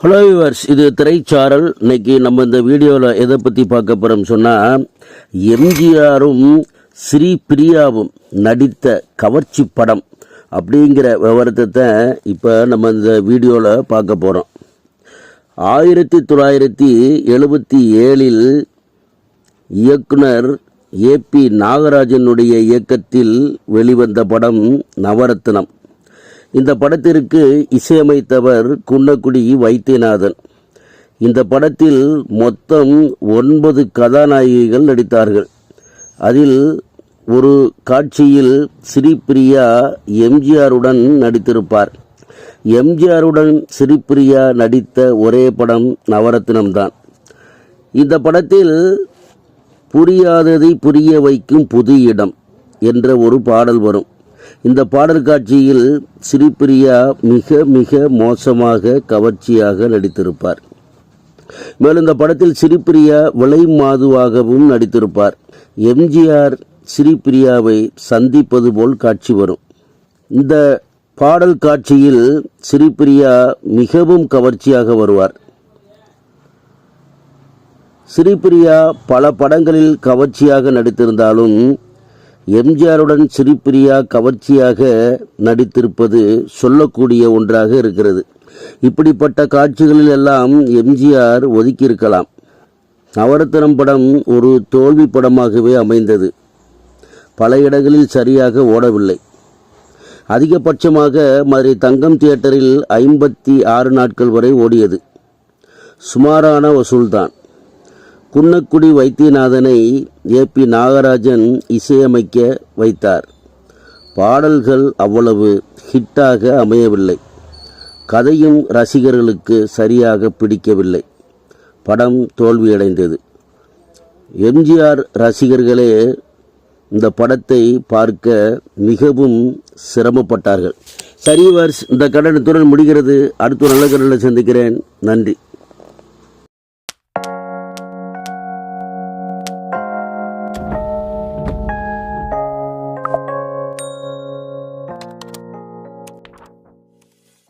Hello viewers, இது திரைச்சாரல். இன்னைக்கு நம்ம இந்த வீடியோவில் எதை பற்றி பார்க்க போகிறோம் சொன்னால், எம்ஜிஆரும் ஸ்ரீபிரியாவும் நடித்த கவர்ச்சி படம் அப்படிங்கிற விவரத்தை இப்போ நம்ம இந்த வீடியோவில் பார்க்க போகிறோம். 1977 இயக்குனர் ஏபி நாகராஜனுடைய இயக்கத்தில் வெளிவந்த படம் நவரத்னம். இந்த படத்திற்கு இசையமைத்தவர் குன்னக்குடி வைத்தியநாதன். இந்த படத்தில் மொத்தம் 9 கதாநாயகிகள் நடித்தார்கள். அதில் ஒரு காட்சியில் ஸ்ரீபிரியா எம்ஜிஆருடன் நடித்திருப்பார். எம்ஜிஆருடன் ஸ்ரீபிரியா நடித்த ஒரே படம் நவரத்னம் தான். இந்த படத்தில் புரியாததை புரிய வைக்கும் புது இடம் என்ற ஒரு பாடல் வரும். இந்த பாடல் காட்சியில் ஸ்ரீபிரியா மிக மிக மோசமாக கவர்ச்சியாக நடித்திருப்பார். மேலும் இந்த படத்தில் ஸ்ரீபிரியா விலை மாதுவாகவும் நடித்திருப்பார். எம்ஜிஆர் ஸ்ரீபிரியாவை சந்திப்பது போல் காட்சி வரும். இந்த பாடல் காட்சியில் ஸ்ரீபிரியா மிகவும் கவர்ச்சியாக வருவார். ஸ்ரீபிரியா பல படங்களில் கவர்ச்சியாக நடித்திருந்தாலும் எம்ஜிஆருடன் ஸ்ரீபிரியா கவர்ச்சியாக நடித்திருப்பது சொல்லக்கூடிய ஒன்றாக இருக்கிறது. இப்படிப்பட்ட காட்சிகளில் எல்லாம் எம்ஜிஆர் ஒதுக்கியிருக்கலாம். நவரத்னம் படம் ஒரு தோல்வி படமாகவே அமைந்தது. பல இடங்களில் சரியாக ஓடவில்லை. அதிகபட்சமாக மதுரை தங்கம் தியேட்டரில் 56 நாட்கள் வரை ஓடியது. சுமாரான வசூல்தான். குன்னக்குடி வைத்தியநாதனை ஏபி நாகராஜன் இசையமைக்க வைத்தார். பாடல்கள் அவ்வளவு ஹிட்டாக அமையவில்லை. கதையும் ரசிகர்களுக்கு சரியாக பிடிக்கவில்லை. படம் தோல்வியடைந்தது. எம்ஜிஆர் ரசிகர்களே இந்த படத்தை பார்க்க மிகவும் சிரமப்பட்டார்கள். சரி வர்ஸ், இந்த கடனத்துடன் முடிகிறது. அடுத்த நல்ல கடனில் சந்திக்கிறேன். நன்றி.